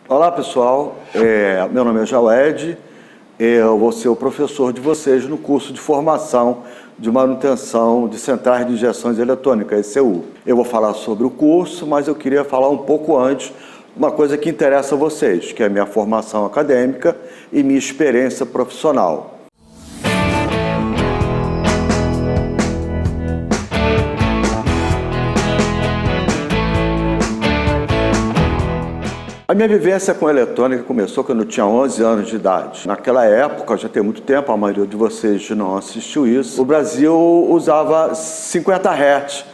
Olá pessoal, meu nome é Jawed, eu vou ser o professor de vocês no curso de formação de manutenção de centrais de injeções eletrônicas, ECU. Eu vou falar sobre o curso, mas eu queria falar um pouco antes uma coisa que interessa a vocês, que é a minha formação acadêmica e minha experiência profissional. A minha vivência com a eletrônica começou quando eu tinha 11 anos de idade. Naquela época, já tem muito tempo, a maioria de vocês não assistiu isso, o Brasil usava 50 Hz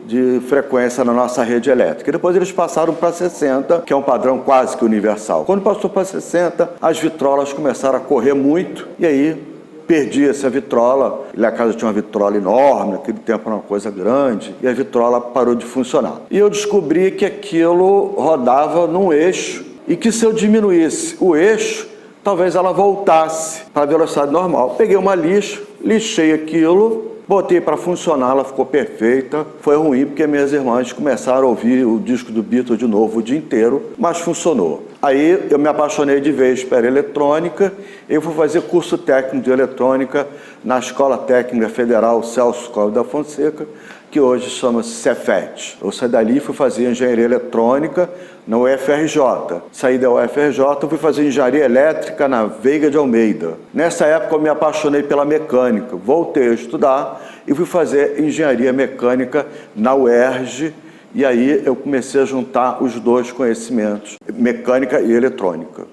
de frequência na nossa rede elétrica. E depois eles passaram para 60, que é um padrão quase que universal. Quando passou para 60, as vitrolas começaram a correr muito, e aí perdia-se a vitrola. Na casa tinha uma vitrola enorme, naquele tempo era uma coisa grande, e a vitrola parou de funcionar. E eu descobri que aquilo rodava num eixo, e que se eu diminuísse o eixo, talvez ela voltasse para a velocidade normal. Peguei uma lixa, lixei aquilo, botei para funcionar, ela ficou perfeita. Foi ruim porque minhas irmãs começaram a ouvir o disco do Beatles de novo o dia inteiro, mas funcionou. Aí eu me apaixonei de vez pela eletrônica, eu fui fazer curso técnico de eletrônica na Escola Técnica Federal Celso Collor da Fonseca, que hoje chama-se Cefet. Eu saí dali e fui fazer engenharia eletrônica na UFRJ. Saí da UFRJ e fui fazer engenharia elétrica na Veiga de Almeida. Nessa época eu me apaixonei pela mecânica, voltei a estudar e fui fazer engenharia mecânica na UERJ. E aí eu comecei a juntar os dois conhecimentos, mecânica e eletrônica.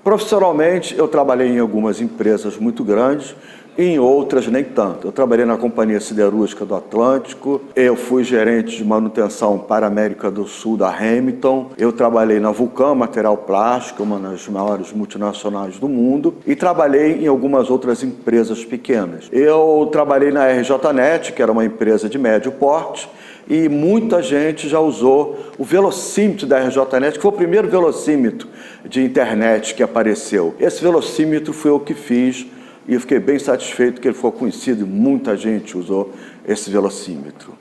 Profissionalmente, eu trabalhei em algumas empresas muito grandes, e em outras nem tanto. Eu trabalhei na Companhia Siderúrgica do Atlântico, eu fui gerente de manutenção para a América do Sul da Hamilton, eu trabalhei na Vulcan Material Plástico, uma das maiores multinacionais do mundo, e trabalhei em algumas outras empresas pequenas. Eu trabalhei na RJNet, que era uma empresa de médio porte, e muita gente já usou o velocímetro da RJNet, que foi o primeiro velocímetro de internet que apareceu. Esse velocímetro foi eu que fiz, e eu fiquei bem satisfeito que ele foi conhecido e muita gente usou esse velocímetro.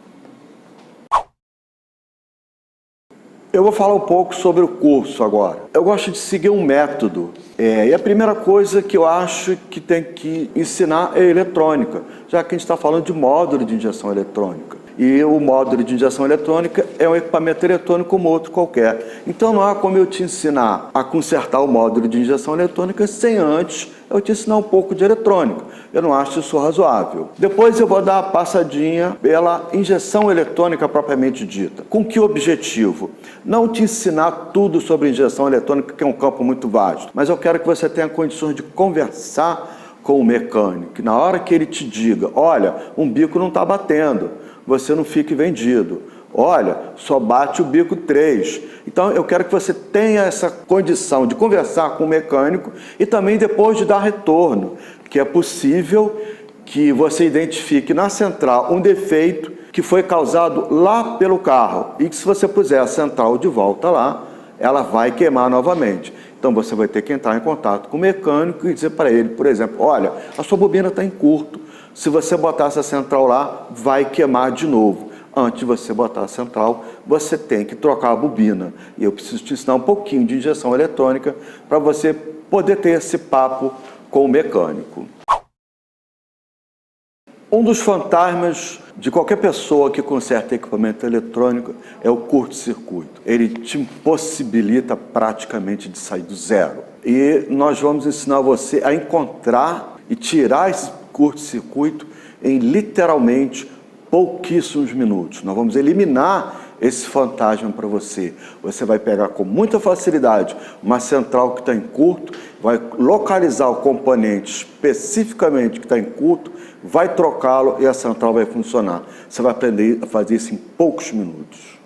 Eu vou falar um pouco sobre o curso agora. Eu gosto de seguir um método. E a primeira coisa que eu acho que tem que ensinar é eletrônica, já que a gente está falando de módulo de injeção eletrônica. E o módulo de injeção eletrônica é um equipamento eletrônico como outro qualquer. Então não há como eu te ensinar a consertar o módulo de injeção eletrônica sem antes eu te ensinar um pouco de eletrônica. Eu não acho isso razoável. Depois eu vou dar a passadinha pela injeção eletrônica propriamente dita. Com que objetivo? Não te ensinar tudo sobre injeção eletrônica, que é um campo muito vasto, mas eu quero que você tenha condições de conversar com o mecânico, que na hora que ele te diga, olha, um bico não está batendo, você não fique vendido. Olha, só bate o bico 3. Então eu quero que você tenha essa condição de conversar com o mecânico e também depois de dar retorno, que é possível que você identifique na central um defeito que foi causado lá pelo carro e que se você puser a central de volta lá, ela vai queimar novamente. Então você vai ter que entrar em contato com o mecânico e dizer para ele, por exemplo, olha, a sua bobina está em curto, se você botar essa central lá, vai queimar de novo. Antes de você botar a central, você tem que trocar a bobina. E eu preciso te ensinar um pouquinho de injeção eletrônica para você poder ter esse papo com o mecânico. Um dos fantasmas de qualquer pessoa que conserta equipamento eletrônico é o curto-circuito. Ele te impossibilita praticamente de sair do zero. E nós vamos ensinar você a encontrar e tirar esse curto-circuito em literalmente pouquíssimos minutos. Nós vamos eliminar esse fantasma para você. Você vai pegar com muita facilidade uma central que está em curto, vai localizar o componente especificamente que está em curto, vai trocá-lo e a central vai funcionar. Você vai aprender a fazer isso em poucos minutos.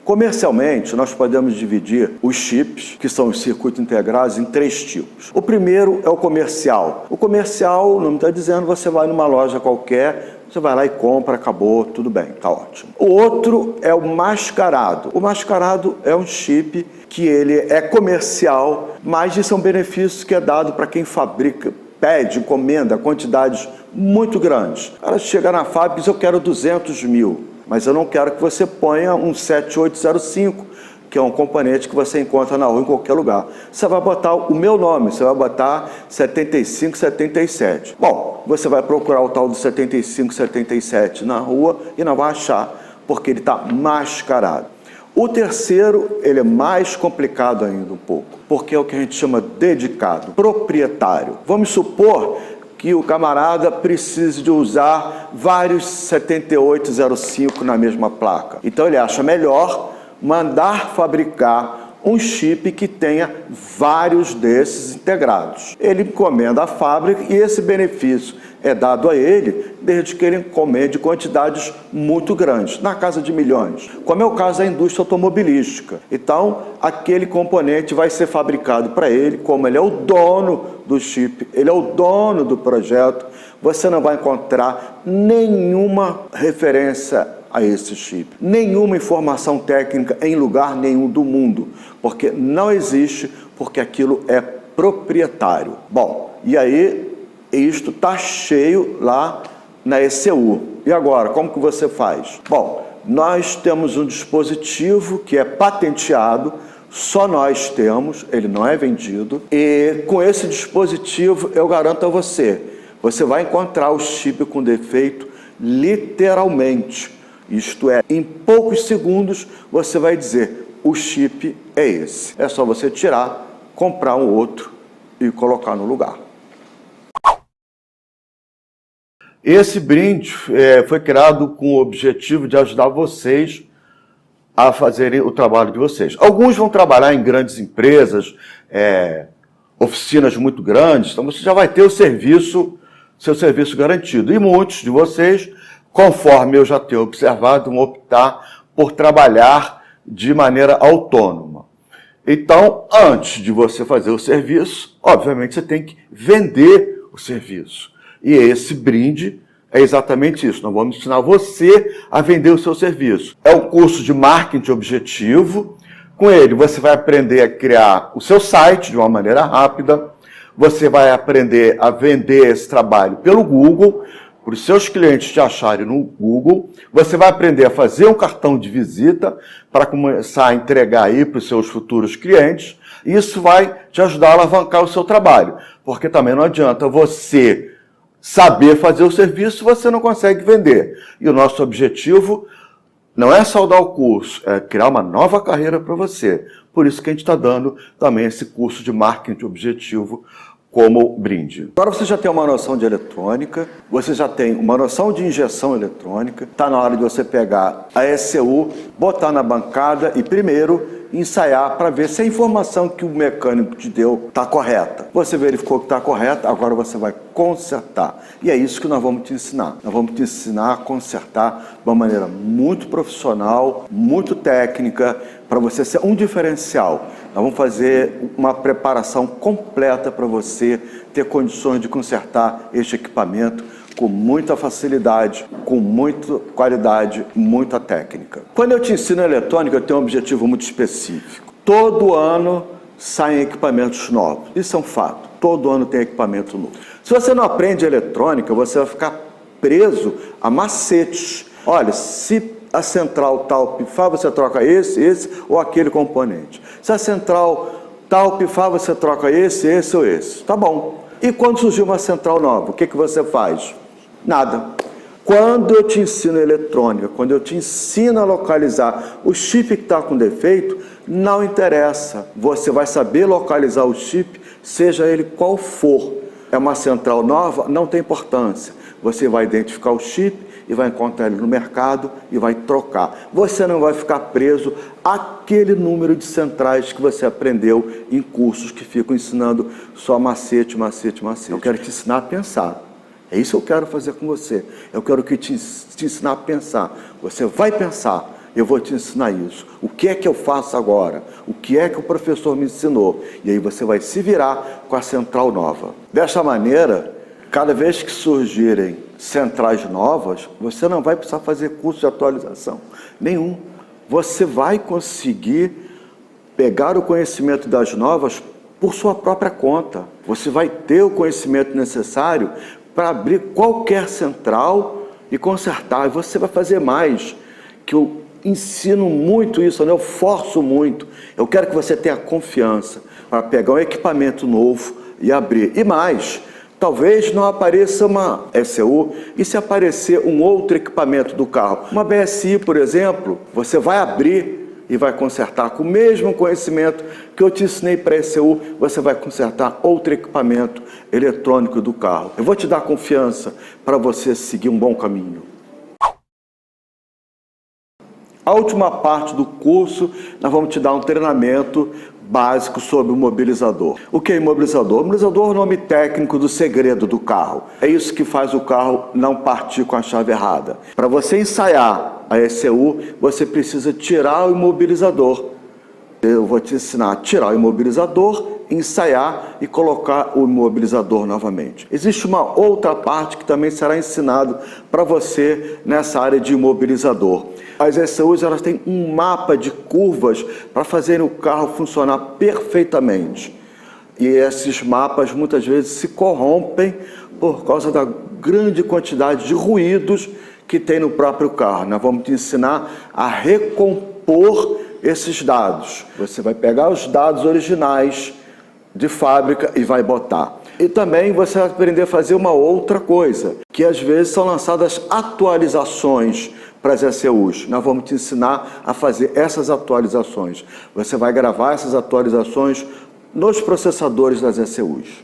Comercialmente, nós podemos dividir os chips, que são os circuitos integrados, em 3 tipos. O primeiro é o comercial. O comercial, o nome está dizendo, você vai numa loja qualquer, você vai lá e compra, acabou, tudo bem, está ótimo. O outro é o mascarado. O mascarado é um chip que ele é comercial, mas isso é um benefício que é dado para quem fabrica, pede, encomenda quantidades muito grandes. O cara chega na fábrica e diz, eu quero 200 mil. mas eu não quero que você ponha um 7805, que é um componente que você encontra na rua em qualquer lugar. Você vai botar o meu nome, você vai botar 7577. Bom, você vai procurar o tal do 7577 na rua e não vai achar, porque ele está mascarado. O terceiro, ele é mais complicado ainda um pouco, porque é o que a gente chama dedicado, proprietário. Vamos supor que o camarada precise de usar vários 7805 na mesma placa. Então ele acha melhor mandar fabricar um chip que tenha vários desses integrados. Ele encomenda a fábrica e esse benefício é dado a ele desde que ele encomende quantidades muito grandes, na casa de milhões, como é o caso da indústria automobilística. Então, aquele componente vai ser fabricado para ele, como ele é o dono do chip, ele é o dono do projeto, você não vai encontrar nenhuma referência a esse chip, nenhuma informação técnica em lugar nenhum do mundo, porque não existe, porque aquilo é proprietário. Bom, e aí isto está cheio lá na ECU. E agora, como que você faz? Bom, nós temos um dispositivo que é patenteado, só nós temos, ele não é vendido, e com esse dispositivo eu garanto a você, você vai encontrar o chip com defeito literalmente. Isto é, em poucos segundos você vai dizer, o chip é esse. É só você tirar, comprar um outro e colocar no lugar. Esse brinde foi criado com o objetivo de ajudar vocês a fazerem o trabalho de vocês. Alguns vão trabalhar em grandes empresas, oficinas muito grandes, então você já vai ter seu serviço garantido. E muitos de vocês, conforme eu já tenho observado, vão optar por trabalhar de maneira autônoma. Então, antes de você fazer o serviço, obviamente você tem que vender o serviço. E esse brinde é exatamente isso. Nós vamos ensinar você a vender o seu serviço. É um curso de marketing objetivo. Com ele, você vai aprender a criar o seu site de uma maneira rápida. Você vai aprender a vender esse trabalho pelo Google, para os seus clientes te acharem no Google. Você vai aprender a fazer um cartão de visita para começar a entregar aí para os seus futuros clientes. Isso vai te ajudar a alavancar o seu trabalho, porque também não adianta você saber fazer o serviço, você não consegue vender. E o nosso objetivo não é só dar o curso, é criar uma nova carreira para você. Por isso que a gente está dando também esse curso de marketing objetivo como brinde. Agora você já tem uma noção de eletrônica, você já tem uma noção de injeção eletrônica, está na hora de você pegar a ECU, botar na bancada e primeiro ensaiar para ver se a informação que o mecânico te deu está correta. Você verificou que está correta, agora você vai consertar. E é isso que nós vamos te ensinar. Nós vamos te ensinar a consertar de uma maneira muito profissional, muito técnica, para você ser um diferencial. Nós vamos fazer uma preparação completa para você ter condições de consertar este equipamento com muita facilidade, com muita qualidade, muita técnica. Quando eu te ensino eletrônica, eu tenho um objetivo muito específico. Todo ano saem equipamentos novos. Isso é um fato. Todo ano tem equipamento novo. Se você não aprende eletrônica, você vai ficar preso a macetes. Olha, se a central tal pifar, você troca esse ou aquele componente. Se a central tal pifar, você troca esse ou esse. Tá bom. E quando surgiu uma central nova, o que você faz? Nada. Quando eu te ensino eletrônica, quando eu te ensino a localizar o chip que está com defeito, não interessa. Você vai saber localizar o chip, seja ele qual for. É uma central nova, não tem importância. Você vai identificar o chip e vai encontrar ele no mercado e vai trocar. Você não vai ficar preso àquele número de centrais que você aprendeu em cursos que ficam ensinando só macete. Eu quero te ensinar a pensar. É isso que eu quero fazer com você. Eu quero te ensinar a pensar. Você vai pensar, eu vou te ensinar isso. O que é que eu faço agora? O que é que o professor me ensinou? E aí você vai se virar com a central nova. Dessa maneira, cada vez que surgirem centrais novas, você não vai precisar fazer curso de atualização nenhum. Você vai conseguir pegar o conhecimento das novas por sua própria conta. Você vai ter o conhecimento necessário para abrir qualquer central e consertar. E você vai fazer mais. que eu ensino muito isso, né? Eu forço muito. Eu quero que você tenha confiança para pegar um equipamento novo e abrir. E mais, talvez não apareça uma ECU, e se aparecer um outro equipamento do carro, uma BSI, por exemplo, você vai abrir e vai consertar com o mesmo conhecimento que eu te ensinei para a ECU, você vai consertar outro equipamento eletrônico do carro. Eu vou te dar confiança para você seguir um bom caminho. A última parte do curso, nós vamos te dar um treinamento básico sobre o mobilizador. O que é imobilizador? O mobilizador é o nome técnico do segredo do carro. É isso que faz o carro não partir com a chave errada. Para você ensaiar a ECU, você precisa tirar o imobilizador. Eu vou te ensinar a tirar o imobilizador, ensaiar e colocar o imobilizador novamente. Existe uma outra parte que também será ensinado para você nessa área de imobilizador. As ECUs, elas têm um mapa de curvas para fazerem o carro funcionar perfeitamente. E esses mapas muitas vezes se corrompem por causa da grande quantidade de ruídos que tem no próprio carro. Nós vamos te ensinar a recompor esses dados. Você vai pegar os dados originais de fábrica e vai botar. E também você vai aprender a fazer uma outra coisa, que às vezes são lançadas atualizações para as ECUs. Nós vamos te ensinar a fazer essas atualizações. Você vai gravar essas atualizações nos processadores das ECUs.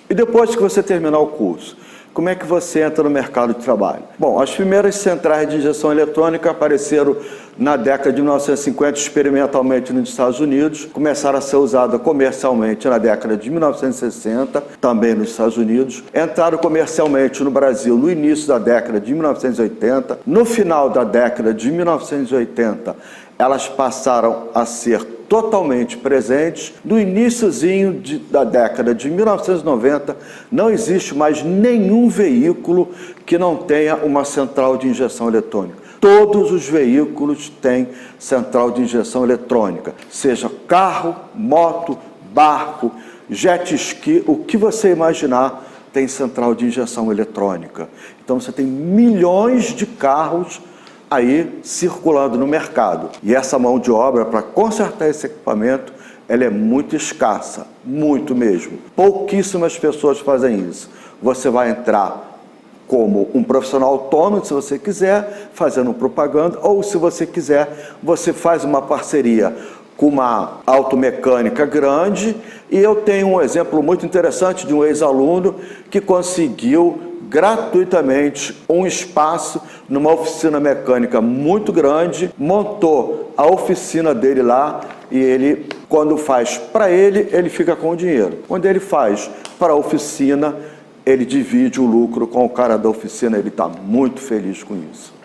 E depois que você terminar o curso, como é que você entra no mercado de trabalho? Bom, as primeiras centrais de injeção eletrônica apareceram na década de 1950, experimentalmente nos Estados Unidos, começaram a ser usadas comercialmente na década de 1960, também nos Estados Unidos, entraram comercialmente no Brasil no início da década de 1980, no final da década de 1980, elas passaram a ser totalmente presentes. No iniciozinho da década de 1990, não existe mais nenhum veículo que não tenha uma central de injeção eletrônica. Todos os veículos têm central de injeção eletrônica, seja carro, moto, barco, jet ski, o que você imaginar tem central de injeção eletrônica. Então você tem milhões de carros aí circulando no mercado. E essa mão de obra para consertar esse equipamento, ela é muito escassa, muito mesmo. Pouquíssimas pessoas fazem isso. Você vai entrar como um profissional autônomo, se você quiser, fazendo propaganda, ou se você quiser, você faz uma parceria com uma automecânica grande. E eu tenho um exemplo muito interessante de um ex-aluno que conseguiu gratuitamente um espaço numa oficina mecânica muito grande, montou a oficina dele lá e ele, quando faz para ele, ele fica com o dinheiro. Quando ele faz para a oficina, ele divide o lucro com o cara da oficina, ele está muito feliz com isso.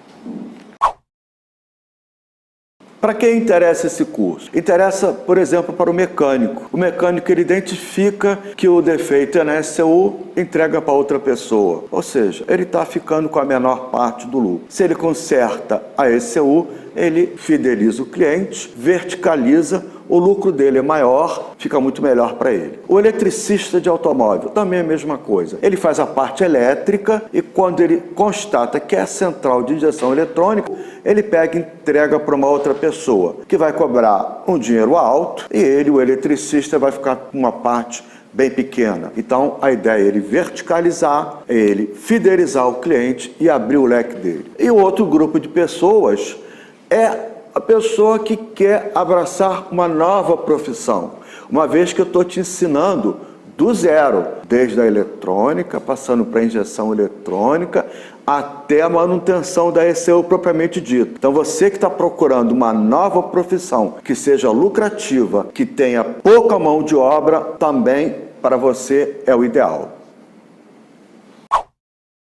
Para quem interessa esse curso? Interessa, por exemplo, para o mecânico. O mecânico, ele identifica que o defeito é na ECU, entrega para outra pessoa. Ou seja, ele está ficando com a menor parte do lucro. Se ele conserta a ECU, ele fideliza o cliente, verticaliza, o lucro dele é maior, fica muito melhor para ele. O eletricista de automóvel, também é a mesma coisa. Ele faz a parte elétrica e quando ele constata que é a central de injeção eletrônica, ele pega e entrega para uma outra pessoa, que vai cobrar um dinheiro alto e ele, o eletricista, vai ficar com uma parte bem pequena. Então, a ideia é ele verticalizar, é ele fidelizar o cliente e abrir o leque dele. E o outro grupo de pessoas é a pessoa que quer abraçar uma nova profissão, uma vez que eu estou te ensinando do zero, desde a eletrônica, passando para a injeção eletrônica, até a manutenção da ECU propriamente dita. Então você que está procurando uma nova profissão, que seja lucrativa, que tenha pouca mão de obra, também para você é o ideal.